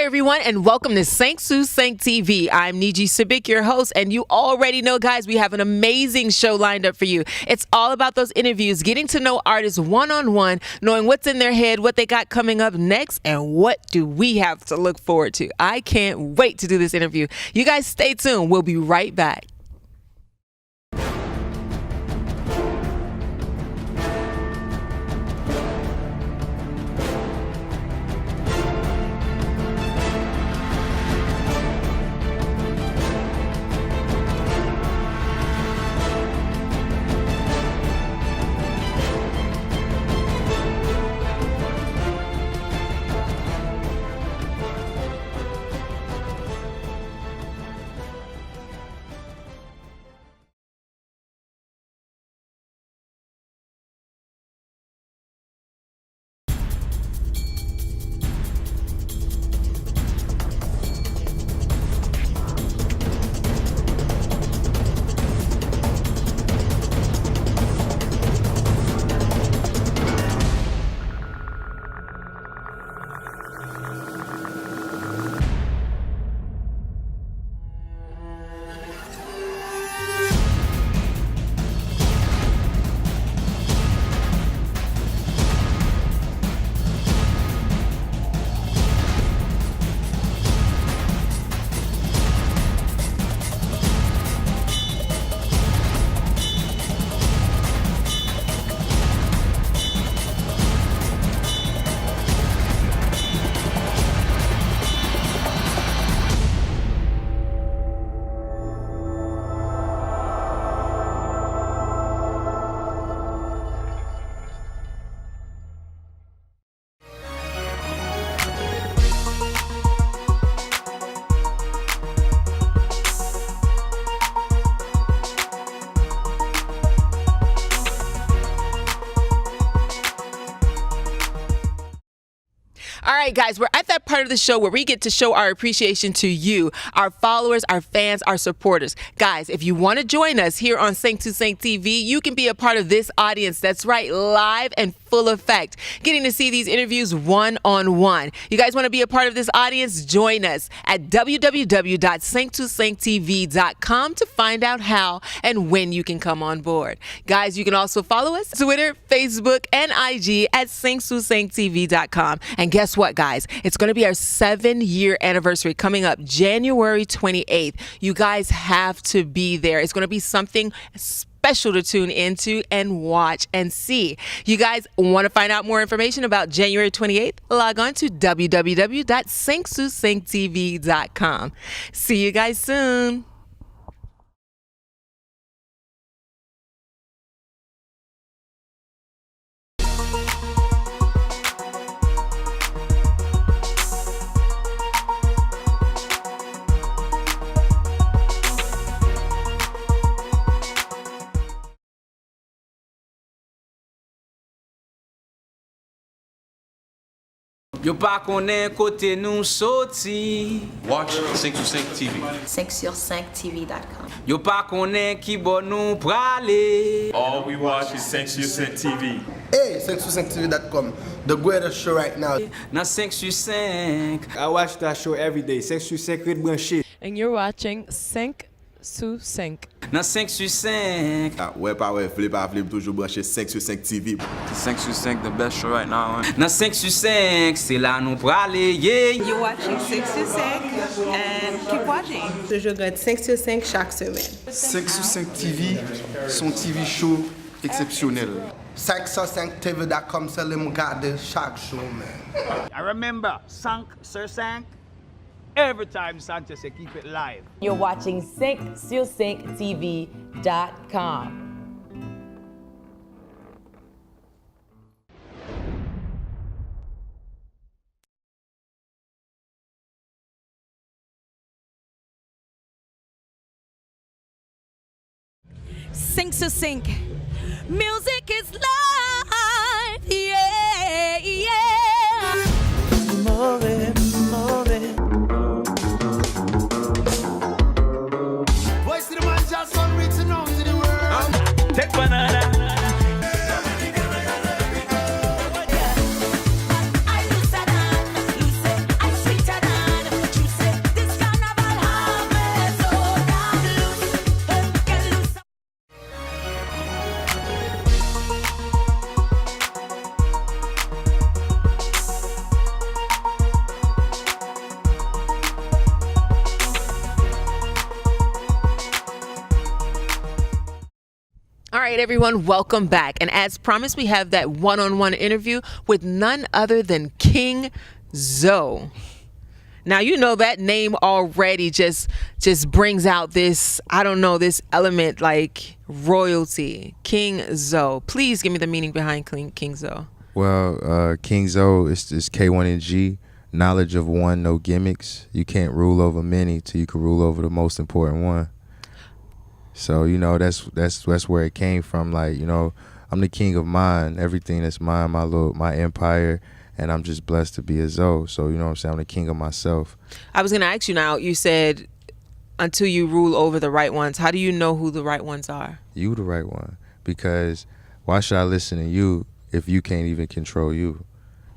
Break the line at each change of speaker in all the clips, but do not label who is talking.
Hi, everyone, and welcome to Se18 TV. I'm Niji Sabik, your host, and you already know, guys, we have an amazing show lined up for you. It's all about those interviews, getting to know artists one-on-one, knowing what's in their head, what they got coming up next, and what do we have to look forward to. I can't wait to do this interview. You guys stay tuned. We'll be right back. All right, guys, we're at that part of the show where we get to show our appreciation to you, our followers, our fans, our supporters. Guys, if you want to join us here on Se18 TV, you can be a part of this audience. That's right, live and full effect, getting to see these interviews one-on-one. You guys want to be a part of this audience? Join us at www.Se18tv.com to find out how and when you can come on board. Guys, you can also follow us Twitter, Facebook, and IG at Se18tv.com. And guess what, guys? It's going to be our 7-year anniversary coming up January 28th. You guys have to be there. It's going to be something special to tune into and watch and see. You guys want to find out more information about January 28th? Log on to www.Se18tv.com. See you guys soon.
Yo pa konen kote nou soti.
Watch Se18 TV.
Se18tv.com.
Yo pa konen ki bon nou prale.
All we watch is Se18 TV.
Hey, Se18tv.com, the greatest show right now.
Nan 5/5.
I watch that show every day. Se18 Red Branché.
And you're watching Se18.
Nan 5/5.
Ouais, pas ouais, flip, toujours branché Se18 TV.
5/5, the best show right now.
Nan 5/5, c'est là nou prale, yeah.
You're watching Se18 and keep watching. Je regarde Se18 chaque semaine.
Se18 TV, son TV show exceptionnel.
Se18tv.com, c'est le regarder chaque show, man.
I remember, Sank, Sir Sank, every time Sanchez say keep it live.
You're watching Se18tv.com.
Se18. Music is life, yeah, yeah. Move it, move it.
Voice of the man just on reaching out to the world.
Take banana.
right, everyone, welcome back. And as promised, we have that one-on-one interview with none other than King Zoe. Now, you know that name already just brings out this, I don't know, this element like royalty. King Zoe. Please give me the meaning behind King Zoe.
Well, King Zoe is K1Ng, knowledge of one, no gimmicks. You can't rule over many till you can rule over the most important one. So, you know, that's where it came from. Like, you know, I'm the king of mine, everything that's mine, my empire, and I'm just blessed to be a Zoe. So, you know what I'm saying? I'm the king of myself.
I was going to ask you now, you said until you rule over the right ones. How do you know who the right ones are?
You the right one. Because why should I listen to you if you can't even control you?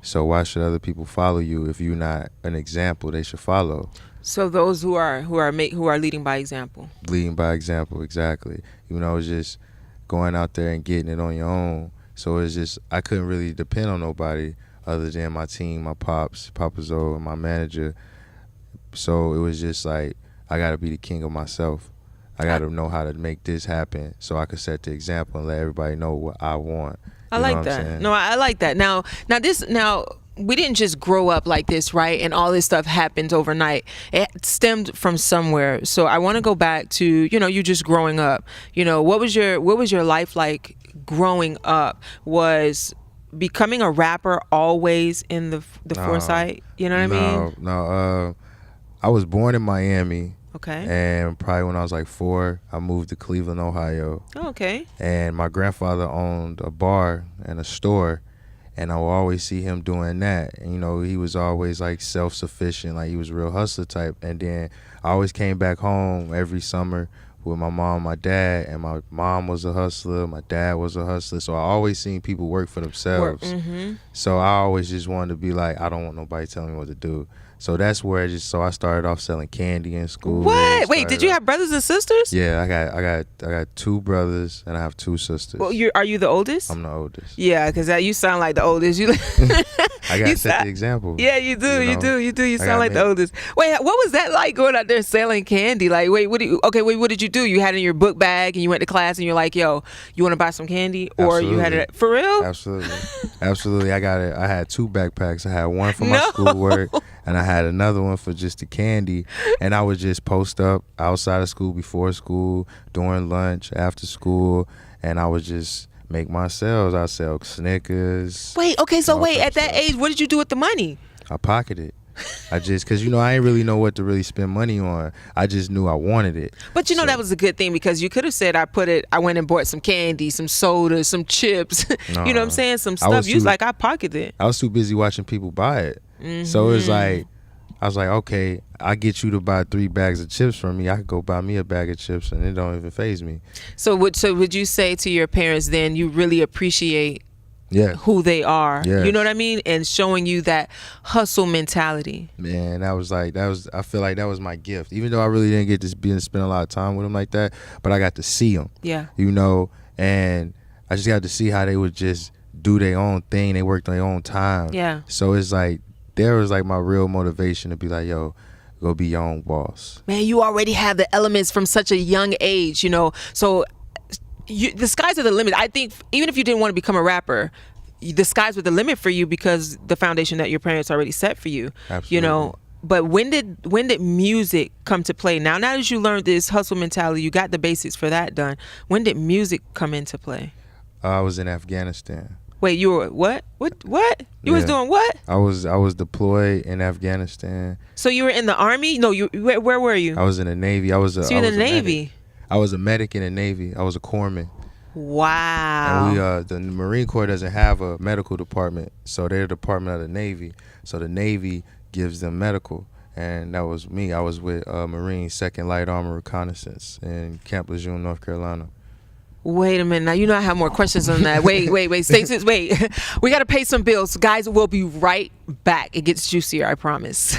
So why should other people follow you if you're not an example they should follow?
So those who are leading by example.
Leading by example, exactly. You know, it's just going out there and getting it on your own. So it's just, I couldn't really depend on nobody other than my team, my pops, Papa Zoe, and my manager. So it was just like, I got to be the king of myself. I got to know how to make this happen so I could set the example and let everybody know what I want.
I like that. No, I like that. Now we didn't just grow up like this, right? And all this stuff happened overnight. It stemmed from somewhere. So I want to go back to, you know, you just growing up. You know, what was your life like growing up? Was becoming a rapper always in the foresight? You know what I mean?
No. I was born in Miami.
Okay.
And probably when I was like 4, I moved to Cleveland, Ohio.
Oh, okay.
And my grandfather owned a bar and a store, and I would always see him doing that. And, you know, he was always like self-sufficient, like he was a real hustler type. And then I always came back home every summer with my mom and my dad, and my mom was a hustler, my dad was a hustler. So I always seen people work for themselves. So I always just wanted to be like, I don't want nobody telling me what to do. So that's where I started off selling candy in school.
What? Wait, did you have brothers and sisters?
Yeah, I got 2 brothers and I have 2 sisters.
Well, are you the oldest?
I'm the oldest.
Yeah, because you sound like the oldest. You
I got to set the example.
Yeah, you do. You sound like the oldest. Wait, what was that like going out there selling candy? Like, what did you do? You had it in your book bag and you went to class and you're like, yo, you want to buy some candy? Or
Absolutely.
You had it for real?
Absolutely. I got it. I had 2 backpacks. I had one for my schoolwork and I had another one for just the candy. And I would just post up outside of school, before school, during lunch, after school, and I would just make my sales. I sell Snickers.
Wait, okay, so at that age, what did you do with the money?
I pocketed. Because, you know, I didn't really know what to really spend money on. I just knew I wanted it.
But, you know, that was a good thing because you could have said I went and bought some candy, some soda, some chips. You know what I'm saying? Some stuff. You was like, I pocketed it.
I was too busy watching people buy it. So it was like, I was like, okay, I get you to buy 3 bags of chips from me. I could go buy me a bag of chips and it don't even faze me.
So would you say to your parents then you really appreciate who they are?
Yes.
You know what I mean? And showing you that hustle mentality.
Man, I feel like that was my gift. Even though I really didn't get to spend a lot of time with them like that, but I got to see them.
Yeah.
You know, and I just got to see how they would just do their own thing. They worked on their own time.
Yeah.
So it's like, there was like my real motivation to be like, yo, go be your own boss.
Man, you already have the elements from such a young age, you know. So the sky's are the limit. I think even if you didn't want to become a rapper, the sky's were the limit for you because the foundation that your parents already set for you.
Absolutely.
You know. But when did music come to play? Now that you learned this hustle mentality, you got the basics for that done. When did music come into play?
I was in Afghanistan.
Wait, you were what? What? You was doing what?
I was deployed in Afghanistan.
So you were in the Army? No, where were you?
I was in the Navy.
So you're in the Navy?
I was a medic in the Navy. I was a corpsman.
Wow.
And the Marine Corps doesn't have a medical department, so they're the department of the Navy. So the Navy gives them medical, and that was me. I was with Marine 2nd Light Armor Reconnaissance in Camp Lejeune, North Carolina.
Wait a minute. Now, you know I have more questions on that. Wait. Stay tuned. Wait. We got to pay some bills. Guys, we'll be right back. It gets juicier, I promise.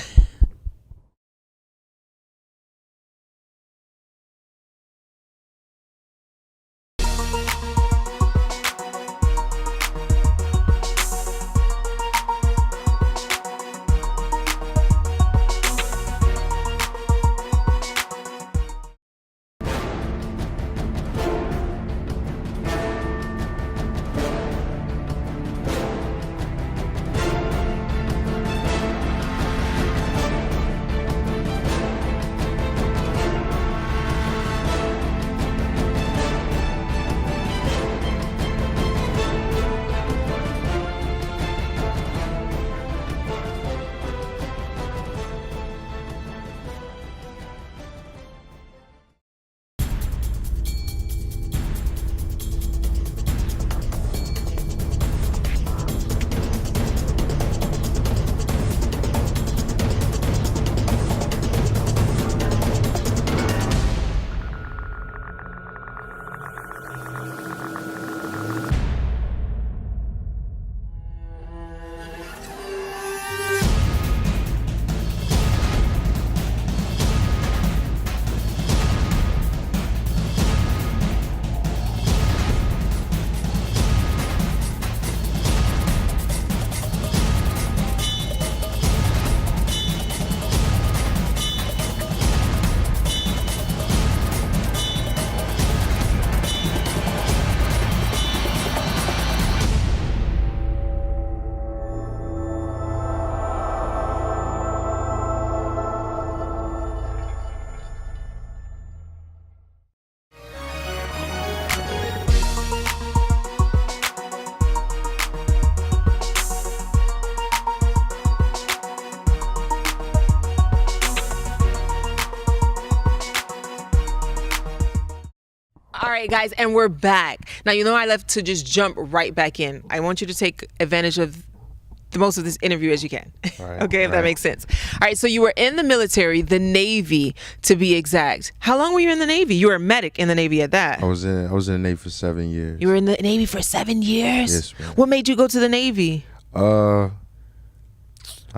right, guys, and we're back. Now, you know I love to just jump right back in. I want you to take advantage of the most of this interview as you can.
Right,
okay, if that makes sense. All right, so you were in the military, the Navy to be exact. How long were you in the Navy? You were a medic in the Navy at that.
I was in the Navy for 7 years.
You were in the Navy for 7 years?
Yes, ma'am.
What made you go to the Navy?
I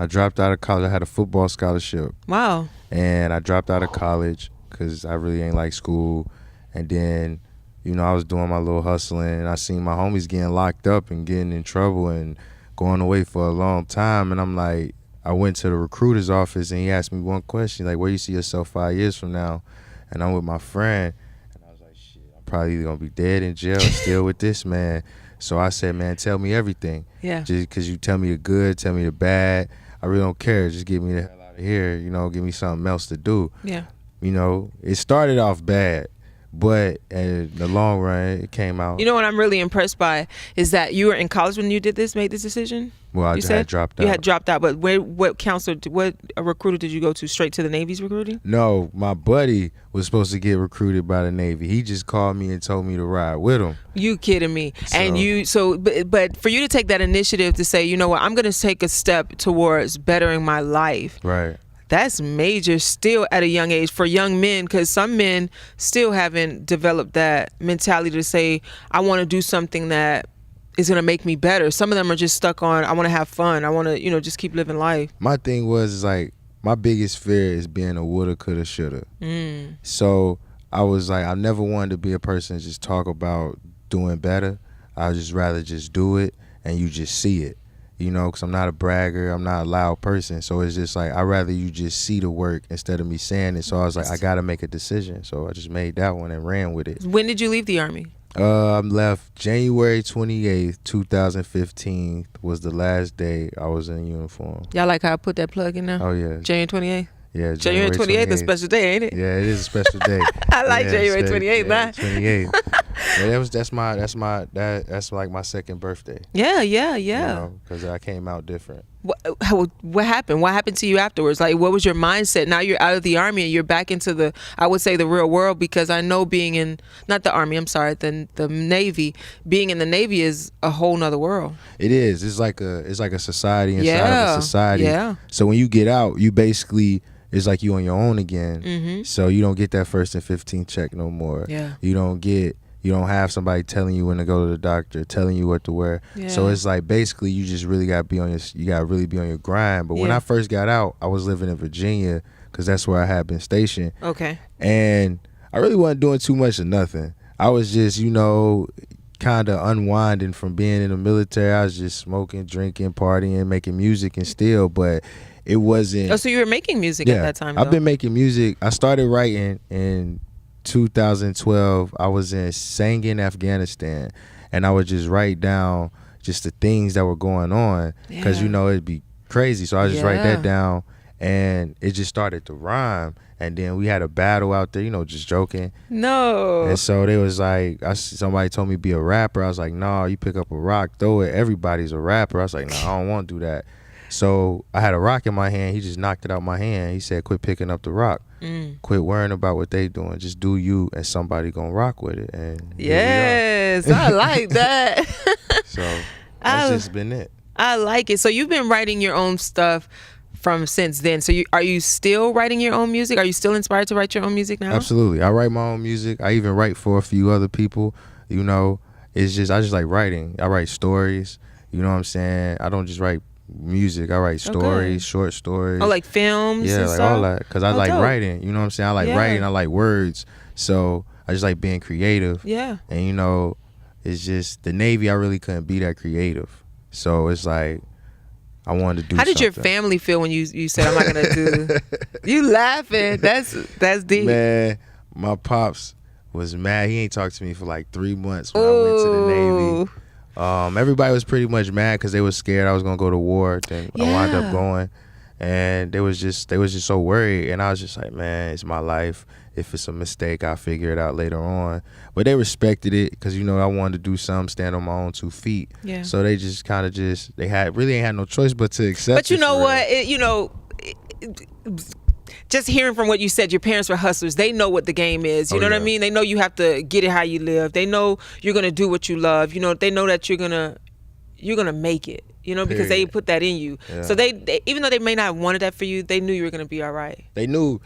dropped out of college. I had a football scholarship.
Wow.
And I dropped out of college because I really ain't like school. And then, you know, I was doing my little hustling, and I seen my homies getting locked up and getting in trouble and going away for a long time. And I'm like, I went to the recruiter's office, and he asked me one question, like, where you see yourself 5 years from now? And I'm with my friend, and I was like, shit, I'm probably either gonna be dead in jail or still with this man. So I said, man, tell me everything.
Yeah.
Just because you tell me the good, tell me the bad, I really don't care. Just get me the hell out of here, you know, give me something else to do.
Yeah.
You know, it started off bad, but in the long run, it came out.
You know what I'm really impressed by is that you were in college when you made this decision?
Well, I had dropped out.
You had dropped out, but what recruiter did you go to? Straight to the Navy's recruiting?
No, my buddy was supposed to get recruited by the Navy. He just called me and told me to ride with him.
You kidding me? But for you to take that initiative to say, you know what, I'm going to take a step towards bettering my life.
Right.
That's major still at a young age for young men, because some men still haven't developed that mentality to say, I want to do something that is going to make me better. Some of them are just stuck on, I want to have fun. I want to, you know, just keep living life.
My thing was like, my biggest fear is being a woulda, coulda, shoulda. So I was like, I never wanted to be a person to just talk about doing better. I would just rather just do it and you just see it. You know, because I'm not a bragger, I'm not a loud person. So it's just like, I'd rather you just see the work instead of me saying it. So I was like, I got to make a decision. So I just made that one and ran with it.
When did you leave the Army?
I left January 28th, 2015 was the last day I was in uniform.
Y'all like how I put that plug in there?
Oh, yeah.
January 28th?
Yeah,
January 28th is a special day, ain't it?
Yeah, it is a special day.
I like January 28th, man.
28th. Yeah, that's like my second birthday.
Yeah.
You know, because I came out different.
What happened? What happened to you afterwards? Like, what was your mindset? Now you're out of the Army and you're back into the, I would say, the real world, because I know being in, not the Army, I'm sorry, the Navy, being in the Navy is a whole nother world.
It is. It's like a society inside of a society.
Yeah.
So when you get out, you basically, it's like you on your own again. So you don't get that 1st and 15th check no more.
Yeah.
You don't have somebody telling you when to go to the doctor, telling you what to wear.
Yeah.
So it's like basically you just really got to really be on your grind. But when I first got out, I was living in Virginia because that's where I had been stationed.
Okay.
And I really wasn't doing too much of nothing. I was just, you know, kind of unwinding from being in the military. I was just smoking, drinking, partying, making music and still, but it wasn't.
Oh, so you were making music at that time, though?
I've been making music. I started writing in 2012. I was sang in Afghanistan, and I would just write down just the things that were going on, because you know it'd be crazy. So I just write that down, and it just started to rhyme. And then we had a battle out there, you know, just joking.
No.
And so they was like, somebody told me be a rapper. I was like, no, you pick up a rock, throw it. Everybody's a rapper. I was like, no, I don't want to do that. So I had a rock in my hand. He just knocked it out my hand. He said, quit picking up the rock. Quit worrying about what they doing. Just do you, and somebody gonna rock with it. And
yes, I like that.
So that's just been it.
I like it. So you've been writing your own stuff from since then. So are you still writing your own music? Are you still inspired to write your own music now?
Absolutely. I write my own music. I even write for a few other people. You know, I just like writing. I write stories. You know what I'm saying? I don't just write music. I write stories, short stories.
Oh, like films?
Yeah,
and
like
stuff?
all that. Because I like
dope.
writing. You know what I'm saying? I like writing. I like words. So I just like being creative.
Yeah.
And you know, it's just the Navy, I really couldn't be that creative. So it's like I wanted to do
How did your
something.
family feel when you said, I'm not going to do... You laughing. That's deep.
Man, my pops was mad. He ain't talked to me for like 3 months when I went to the Navy. Everybody was pretty much mad because they was scared I was gonna go to war. Then I wound up going, and they was just so worried. And I was just like, man, it's my life. If it's a mistake, I'll figure it out later on. But they respected it because, you know, I wanted to do something, stand on my own 2 feet.
Yeah.
So they just kind of really ain't had no choice but to accept.
But you know what? just hearing from what you said, your parents were hustlers. They know what the game is. You know what I mean? They know you have to get it how you live. They know you're gonna do what you love. You know, they know that you're gonna make it. You know, because they put that in you. Yeah. So they even though they may not have wanted that for you, they knew you were gonna be all right.
They knew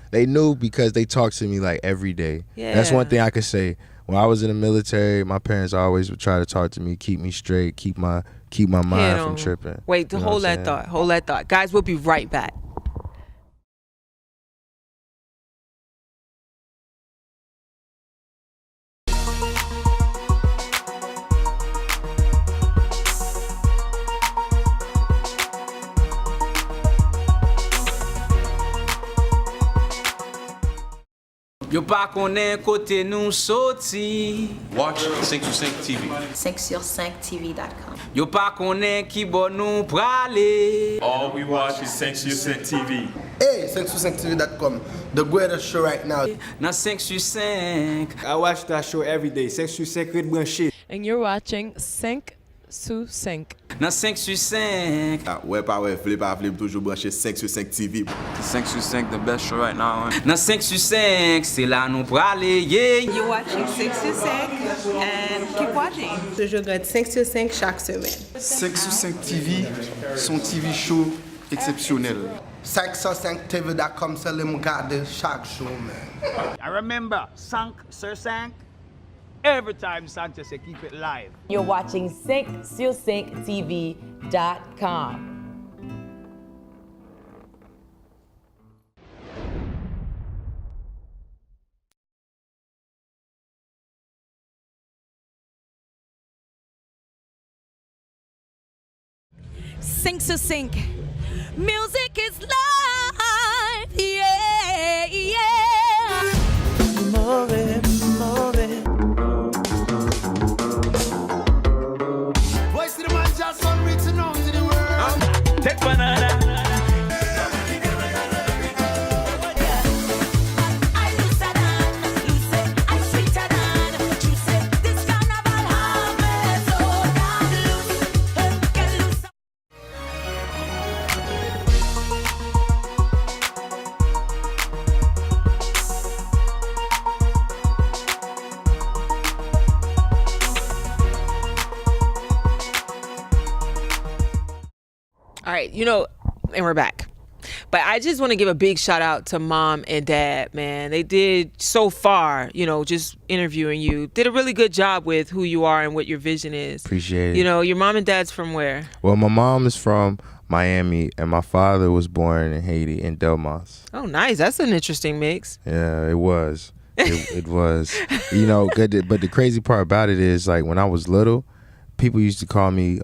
because they talked to me like every day.
Yeah.
That's one thing I could say. When I was in the military, my parents always would try to talk to me, keep me straight, keep my mind from tripping.
Wait, hold that thought. Hold that thought. Guys, we'll be right back.
Yo pa konen kote nou soti.
Watch 5 TV.
5sur5tv.com.
Yo pa konen ki bon nou prale.
All we watch is 5 TV.
Hey, 5sur5tv.com. The greatest show right now.
Nan 5sur5.
I watch that show every day. 5sur5 Red branché.
And you're watching 5 sur 5.
Nan 5sur5.
Ouais, pas ouais, flip, toujours branché 5 TV.
5sur5 the best show right now.
Nan 5sur5, c'est là nou prale, yeah.
You're watching 5sur5 and keep watching. Je regarde 5sur5 chaque semaine.
5sur5 TV, son TV show exceptionnel.
5sur5tv.com, c'est le mon garder chaque show, man.
I remember 5 sur 5. Every time Sanchez say keep it live.
You're watching 5sur5tv.com.
Sing to sing. Music is life. Yeah, yeah. Move it, move it.
Voice to the man just one reaching out to the world. Take banana.
All right, you know, and we're back. But I just want to give a big shout out to Mom and Dad, man. They did so far, you know, just interviewing you. Did a really good job with who you are and what your vision is.
Appreciate it.
You know, your mom and dad's from where?
Well, my mom is from Miami, and my father was born in Haiti, in Delmas.
Oh, nice. That's an interesting mix.
Yeah, it was. It was. You know, good. But the crazy part about it is, like, when I was little, people used to call me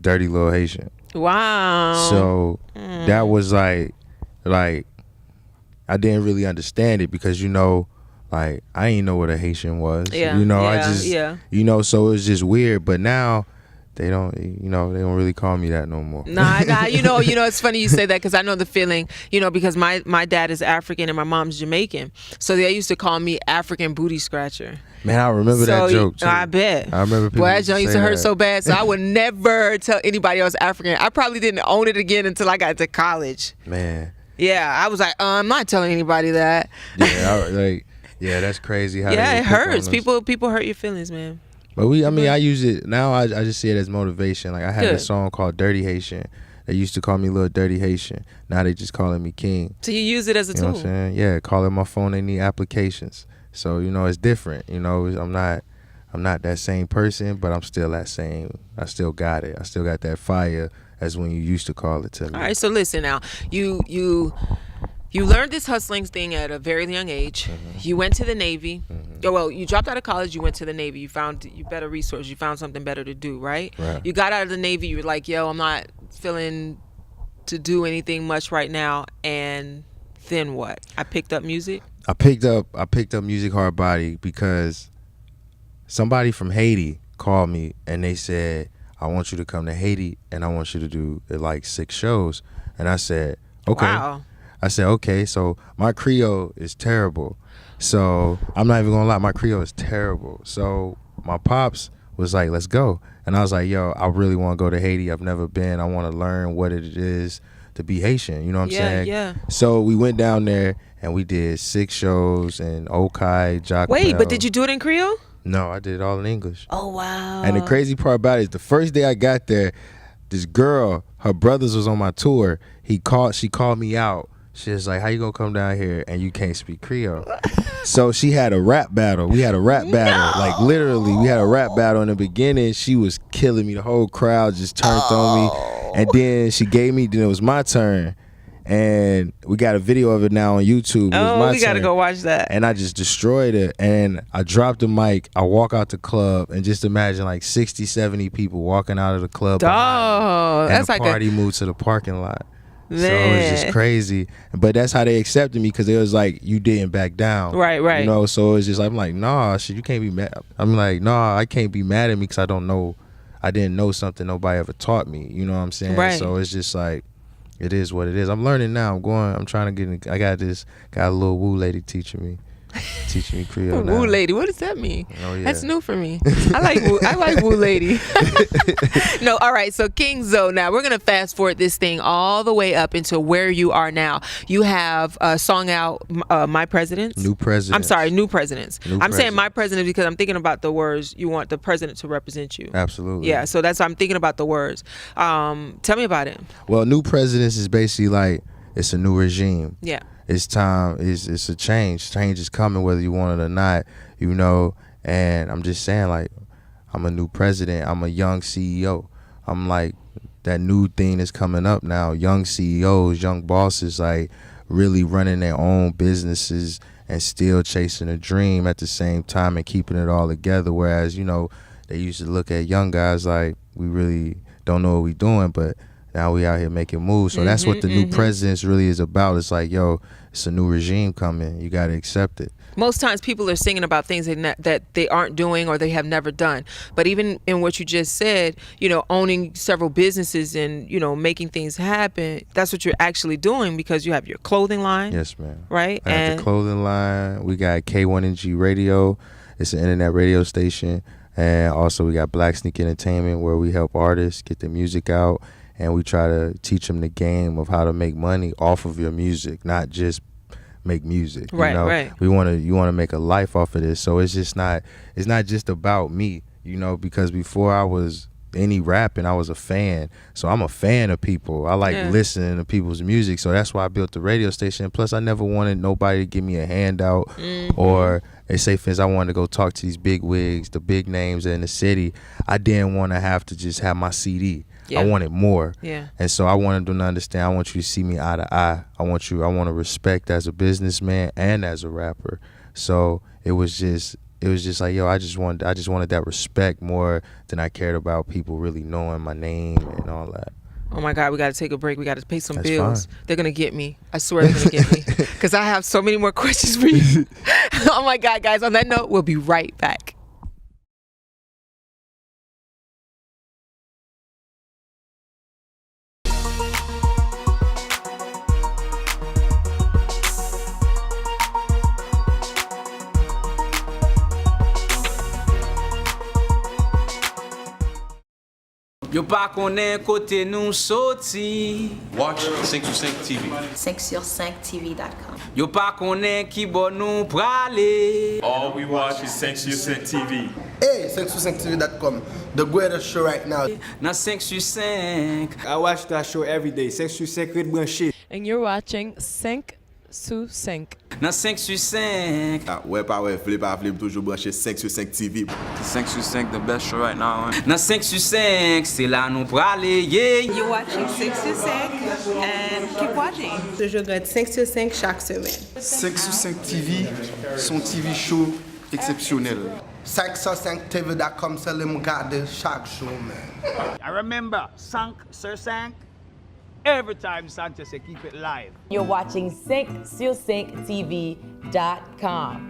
Dirty Little Haitian.
Wow.
So that was like I didn't really understand it because, you know, like, I didn't know what a Haitian was.
Yeah.
You know,
Yeah.
you know, so it was just weird. But now they don't really call me that no more.
Nah, you know, it's funny you say that because I know the feeling, you know, because my dad is African and my mom's Jamaican. So they used to call me African booty scratcher.
Man, I remember that joke too.
I bet.
I remember people.
Boy, that joke used to hurt
that.
so bad, so I would never tell anybody else African. I probably didn't own it again until I got to college.
Man.
Yeah, I was like, I'm not telling anybody that.
Yeah, that's crazy. How
yeah,
they
it hurts. People hurt your feelings, man.
But I use it now. I just see it as motivation. Like, I had a song called Dirty Haitian. They used to call me Little Dirty Haitian. Now they just calling me King.
So you use it as a tool.
You know what I'm saying? Yeah, calling my phone, they need applications. So, you know, it's different. You know, I'm not that same person, but I'm still that same. I still got it. I still got that fire as when you used to call it to me.
All right, so listen now. You learned this hustling thing at a very young age. Mm-hmm. You went to the Navy. Mm-hmm. Oh, well, you dropped out of college. You went to the Navy. You found you better resource. You found something better to do, right? You got out of the Navy. You were like, yo, I'm not feeling to do anything much right now. And then what? I picked up music.
I picked up Music Hard Body because somebody from Haiti called me and they said, I want you to come to Haiti and I want you to do like 6 shows. And I said, okay.
Wow.
I said, okay, so my Creole is terrible. So I'm not even gonna lie, my Creole is terrible. So my pops was like, let's go. And I was like, yo, I really wanna go to Haiti. I've never been. I wanna learn what it is to be Haitian. You know what I'm
Yeah,
saying?
yeah.
So we went down there and we did 6 shows in Okai, Jacmel.
Wait, but did you do it in Creole?
No, I did it all in English.
Oh, wow.
And the crazy part about it is the first day I got there, this girl, her brothers was on my tour. She called me out. She was like, how you gonna come down here and you can't speak Creole? So she had a rap battle. We had a rap battle. Like literally, we had a rap battle in the beginning. She was killing me. The whole crowd just turned on me. And then she gave me, then it was my turn. And we got a video of it now on YouTube.
Oh, we gotta go watch that.
And I just destroyed it. And I dropped the mic. I walk out the club and just imagine like 60, 70 people walking out of the club.
Dog,
And
that's
the
like
party moved to the parking lot.
Man.
So it was just crazy. But that's how they accepted me, because it was like, you didn't back down.
Right.
You know, so it's just, I'm like, nah, shit, you can't be mad. I'm like, nah, I can't be mad at me because I didn't know something nobody ever taught me. You know what I'm saying?
Right.
So it's just like, it is what it is. I'm learning now. I'm trying to get I got a little woo lady teaching me Creole now.
Woo lady, what does that mean?
Oh, yeah.
That's new for me. I like woo lady. No, all right. So King Zoe, now we're gonna fast forward this thing all the way up into where you are now. You have a song out, My Presidents.
New Presidents.
I'm sorry, New Presidents.
New
I'm saying
Presidents.
My President because I'm thinking about the words. You want the president to represent you.
Absolutely.
Yeah. So that's why I'm thinking about the words. Tell me about it.
Well, New Presidents is basically like, it's a new regime.
Yeah.
It's time. It's a change. Change is coming whether you want it or not, you know. And I'm just saying, like, I'm a new president. I'm a young CEO. I'm like, that new thing is coming up now. Young CEOs, young bosses, like really running their own businesses and still chasing a dream at the same time and keeping it all together. Whereas, you know, they used to look at young guys like, we really don't know what we're doing, but now we out here making moves. So that's what the new presidents really is about. It's like, yo, it's a new regime coming. You got to accept it.
Most times people are singing about things that they aren't doing or they have never done. But even in what you just said, you know, owning several businesses and, you know, making things happen, that's what you're actually doing, because you have your clothing line.
Yes, ma'am.
Right?
I have the clothing line. We got K1Ng Radio. It's an internet radio station. And also we got Black Sneak Entertainment, where we help artists get their music out. And we try to teach them the game of how to make money off of your music, not just make music.
Right,
you know?
right.
You want to make a life off of this. So it's not just about me, you know, because before I was any rapping, I was a fan. So I'm a fan of people. I like listening to people's music. So that's why I built the radio station. Plus, I never wanted nobody to give me a handout or they say, for instance, I wanted to go talk to these big wigs, the big names in the city. I didn't want to have to just have my CD. I wanted more.
Yeah.
And so I wanted them to understand, I want you to see me eye to eye. I want to respect as a businessman and as a rapper. So it was just like, yo, I just wanted that respect more than I cared about people really knowing my name and all that.
Oh my God, we got to take a break. We got to pay some
That's
bills.
fine.
They're going to get me. I swear they're going to get me. Because I have so many more questions for you. Oh my God, guys. On that note, we'll be right back.
Yo pa konen kote nou soti.
Watch 5 TV.
5sur5tv.com.
Yo pa konen ki bon nou prale.
All we watch is 5 TV.
Hey, 5sur5tv.com. The greatest show right now.
Nan 5sur5.
I watch that show every day. 5sur5 Red Branché.
And you're watching 5 sous 5.
Nan 5sur5.
Ah, ouais, pas ouais, flip, toujours branché 5 TV.
5sur5, the best show right now.
Nan 5sur5, c'est là nou prale, yeah.
You're watching 6sur5 and keep watching. Je regarde 5sur5 chaque semaine.
5sur5 TV, son TV show exceptionnel.
5sur5tv.com, c'est le regarder chaque show, man.
I remember, 5sur5. Every time Sanchez say keep it live.
You're watching 5sur5tv.com.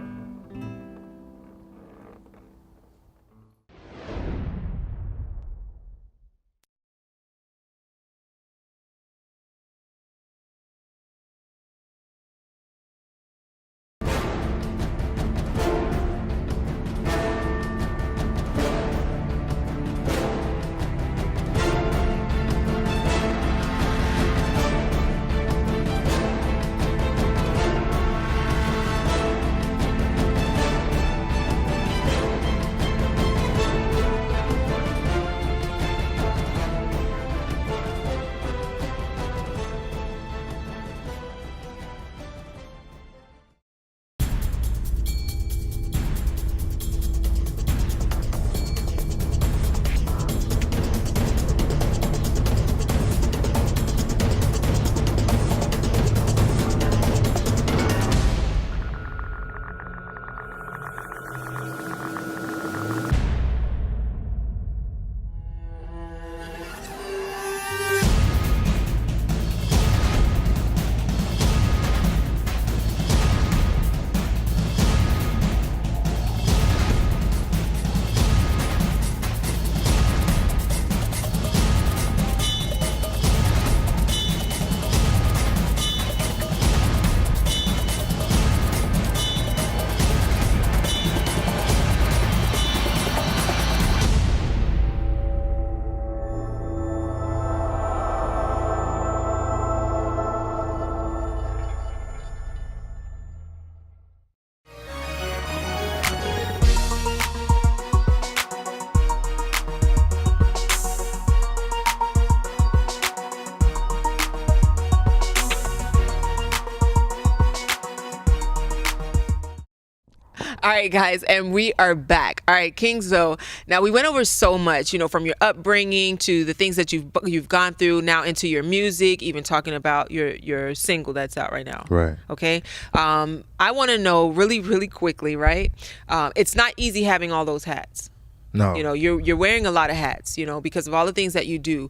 All right, guys, and we are back. All right, King Zoe. Now, we went over so much, from your upbringing to the things that you've gone through, now into your music, even talking about your single that's out right now.
Right.
Okay. I want to know really, really quickly, right? It's not easy having all those hats.
No.
You're wearing a lot of hats, because of all the things that you do.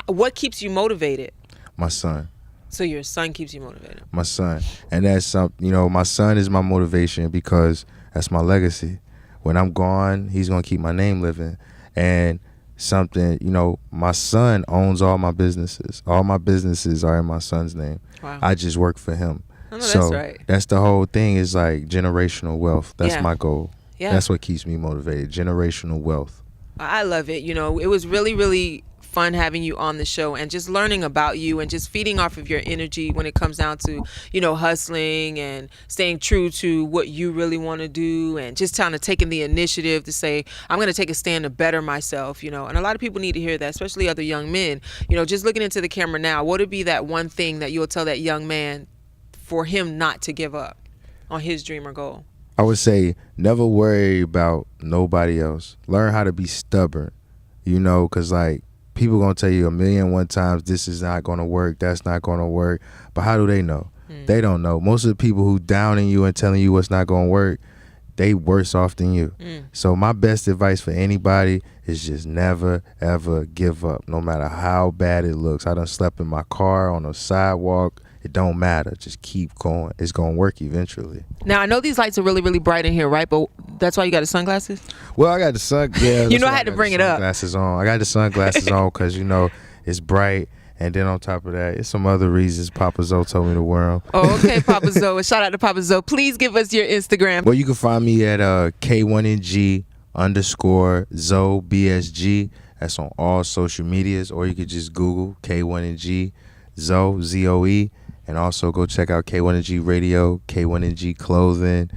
What keeps you motivated?
My son.
So your son keeps you motivated.
My son. And that's something, my son is my motivation because that's my legacy. When I'm gone, he's going to keep my name living. And something, my son owns all my businesses. All my businesses are in my son's name.
Wow.
I just work for him.
Oh, no,
so
that's right.
That's the whole thing, is like generational wealth. That's
Yeah.
my goal.
Yeah.
That's what keeps me motivated, generational wealth.
I love it. It was really, really fun having you on the show and just learning about you and just feeding off of your energy when it comes down to, hustling and staying true to what you really want to do and just kind of taking the initiative to say, I'm going to take a stand to better myself, And a lot of people need to hear that, especially other young men. Just looking into the camera now, what would be that one thing that you'll tell that young man for him not to give up on his dream or goal?
I would say never worry about nobody else. Learn how to be stubborn, because like people going to tell you 1,000,001 times this is not going to work, that's not going to work. But how do they know? They don't know. Most of the people who downing you and telling you what's not going to work, they worse off than you. So my best advice for anybody is just never, ever give up, no matter how bad it looks. I done slept in my car, on the sidewalk. It don't matter. Just keep going. It's going to work eventually.
Now, I know these lights are really, really bright in here, right? But that's why you got the sunglasses?
Well, I got the yeah.
I had to bring it up.
Sunglasses on. I got the sunglasses on because, it's bright. And then on top of that, it's some other reasons Papa Zoe told me to wear them.
Oh, okay, Papa Zoe. Shout out to Papa Zoe. Please give us your Instagram.
Well, you can find me at K1Ng _Zoe BSG. That's on all social medias. Or you could just Google K1Ng Zoe, ZOE. And also go check out K1Ng Radio, K1Ng Clothing,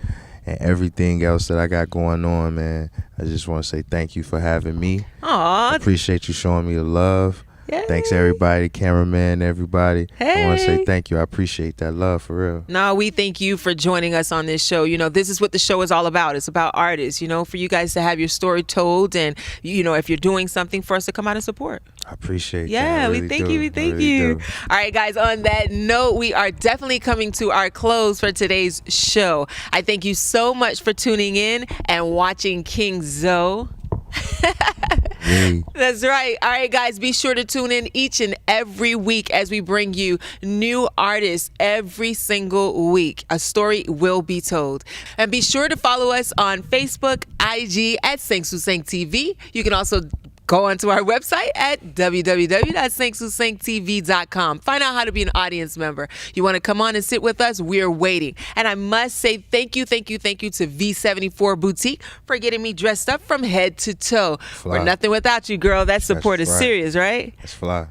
and everything else that I got going on, man. I just want to say thank you for having me.
Aw.
I appreciate you showing me the love.
Yay.
Thanks everybody, cameraman, everybody.
Hey.
I want to say thank you. I appreciate that love, for real.
No, we thank you for joining us on this show. This is what the show is all about. It's about artists, for you guys to have your story told and, if you're doing something, for us to come out and support.
I appreciate that.
Yeah, we thank you. We thank you. All right, guys, on that note, we are definitely coming to our close for today's show. I thank you so much for tuning in and watching King Zoe. That's right. All right, guys, be sure to tune in each and every week as we bring you new artists every single week. A story will be told. And be sure to follow us on Facebook, IG at Se18 TV. You can also go onto our website at www.Se18TV.com. Find out how to be an audience member. You want to come on and sit with us? We're waiting. And I must say thank you to V74 Boutique for getting me dressed up from head to toe.
Fly.
We're nothing without you, girl. That support is
right.
serious, right?
That's fly.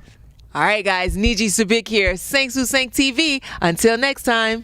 All right, guys. Niji Sabik here. Se18 TV. Until next time.